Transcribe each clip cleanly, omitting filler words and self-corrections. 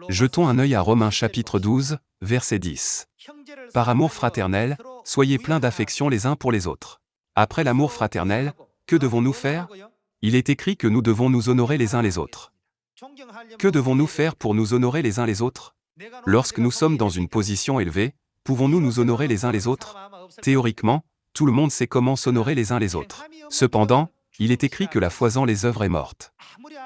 Jetons un œil à Romains chapitre 12, verset 10. Par amour fraternel, soyez pleins d'affection les uns pour les autres. Après l'amour fraternel, que devons-nous faire? Il est écrit que nous devons nous honorer les uns les autres. Que devons-nous faire pour nous honorer les uns les autres? Lorsque nous sommes dans une position élevée, pouvons-nous nous honorer les uns les autres? Théoriquement, tout le monde sait comment s'honorer les uns les autres. Cependant, il est écrit que la foi sans les œuvres est morte.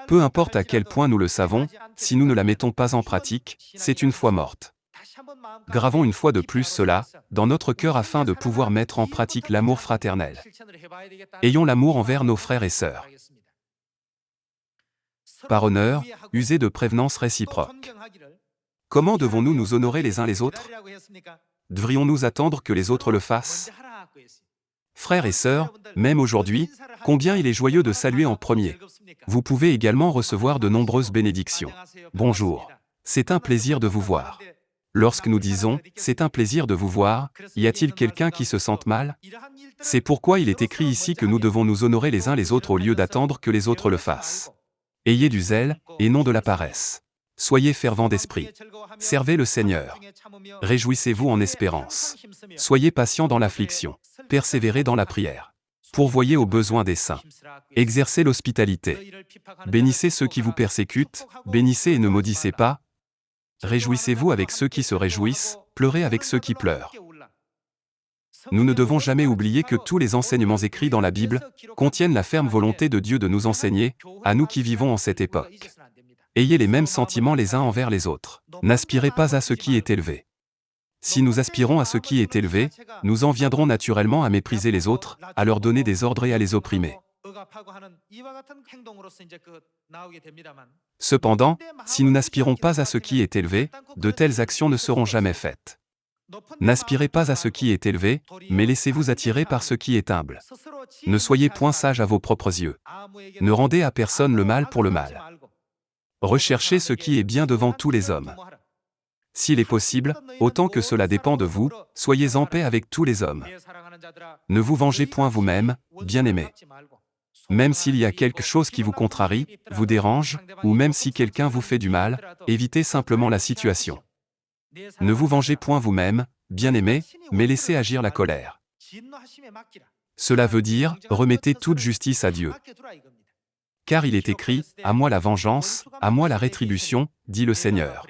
Peu importe à quel point nous le savons, si nous ne la mettons pas en pratique, c'est une foi morte. Gravons une fois de plus cela dans notre cœur afin de pouvoir mettre en pratique l'amour fraternel. Ayons l'amour envers nos frères et sœurs. Par honneur, usez de prévenance réciproque. Comment devons-nous nous honorer les uns les autres? Devrions-nous attendre que les autres le fassent? Frères et sœurs, même aujourd'hui, combien il est joyeux de saluer en premier. Vous pouvez également recevoir de nombreuses bénédictions. Bonjour. C'est un plaisir de vous voir. Lorsque nous disons « c'est un plaisir de vous voir », y a-t-il quelqu'un qui se sente mal? C'est pourquoi il est écrit ici que nous devons nous honorer les uns les autres au lieu d'attendre que les autres le fassent. Ayez du zèle, et non de la paresse. Soyez fervents d'esprit. Servez le Seigneur. Réjouissez-vous en espérance. Soyez patients dans l'affliction. Persévérez dans la prière. Pourvoyez aux besoins des saints. Exercez l'hospitalité. Bénissez ceux qui vous persécutent, bénissez et ne maudissez pas. Réjouissez-vous avec ceux qui se réjouissent, pleurez avec ceux qui pleurent. Nous ne devons jamais oublier que tous les enseignements écrits dans la Bible contiennent la ferme volonté de Dieu de nous enseigner, à nous qui vivons en cette époque. Ayez les mêmes sentiments les uns envers les autres. N'aspirez pas à ce qui est élevé. Si nous aspirons à ce qui est élevé, nous en viendrons naturellement à mépriser les autres, à leur donner des ordres et à les opprimer. Cependant, si nous n'aspirons pas à ce qui est élevé, de telles actions ne seront jamais faites. N'aspirez pas à ce qui est élevé, mais laissez-vous attirer par ce qui est humble. Ne soyez point sages à vos propres yeux. Ne rendez à personne le mal pour le mal. Recherchez ce qui est bien devant tous les hommes. S'il est possible, autant que cela dépend de vous, soyez en paix avec tous les hommes. Ne vous vengez point vous-même, bien-aimés. Même s'il y a quelque chose qui vous contrarie, vous dérange, ou même si quelqu'un vous fait du mal, évitez simplement la situation. Ne vous vengez point vous-même, bien-aimés, mais laissez agir la colère. Cela veut dire, remettez toute justice à Dieu. Car il est écrit, « À moi la vengeance, à moi la rétribution, dit le Seigneur. »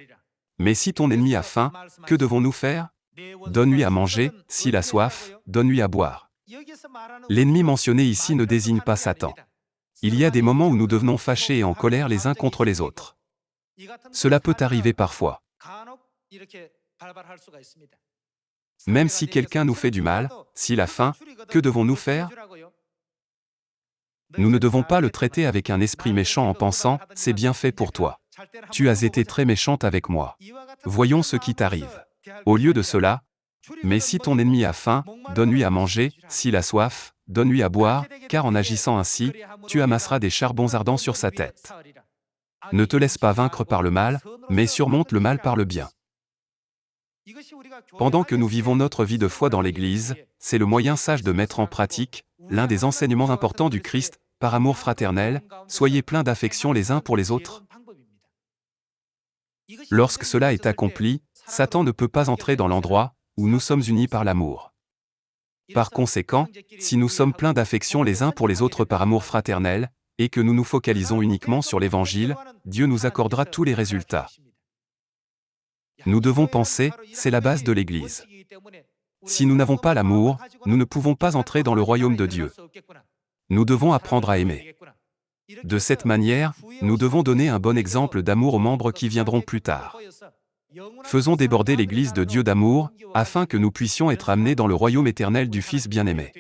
Mais si ton ennemi a faim, que devons-nous faire? Donne-lui à manger, s'il a soif, donne-lui à boire. L'ennemi mentionné ici ne désigne pas Satan. Il y a des moments où nous devenons fâchés et en colère les uns contre les autres. Cela peut arriver parfois. Même si quelqu'un nous fait du mal, s'il a faim, que devons-nous faire? Nous ne devons pas le traiter avec un esprit méchant en pensant « c'est bien fait pour toi. Tu as été très méchante avec moi. Voyons ce qui t'arrive. » Au lieu de cela, « Mais si ton ennemi a faim, donne-lui à manger, s'il a soif, donne-lui à boire, car en agissant ainsi, tu amasseras des charbons ardents sur sa tête. » Ne te laisse pas vaincre par le mal, mais surmonte le mal par le bien. Pendant que nous vivons notre vie de foi dans l'Église, c'est le moyen sage de mettre en pratique l'un des enseignements importants du Christ, par amour fraternel, soyez pleins d'affection les uns pour les autres. Lorsque cela est accompli, Satan ne peut pas entrer dans l'endroit où nous sommes unis par l'amour. Par conséquent, si nous sommes pleins d'affection les uns pour les autres par amour fraternel, et que nous nous focalisons uniquement sur l'Évangile, Dieu nous accordera tous les résultats. Nous devons penser, c'est la base de l'Église. Si nous n'avons pas l'amour, nous ne pouvons pas entrer dans le royaume de Dieu. Nous devons apprendre à aimer. De cette manière, nous devons donner un bon exemple d'amour aux membres qui viendront plus tard. Faisons déborder l'Église de Dieu d'amour, afin que nous puissions être amenés dans le royaume éternel du Fils bien-aimé.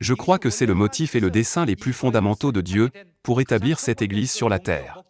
Je crois que c'est le motif et le dessein les plus fondamentaux de Dieu, pour établir cette Église sur la terre.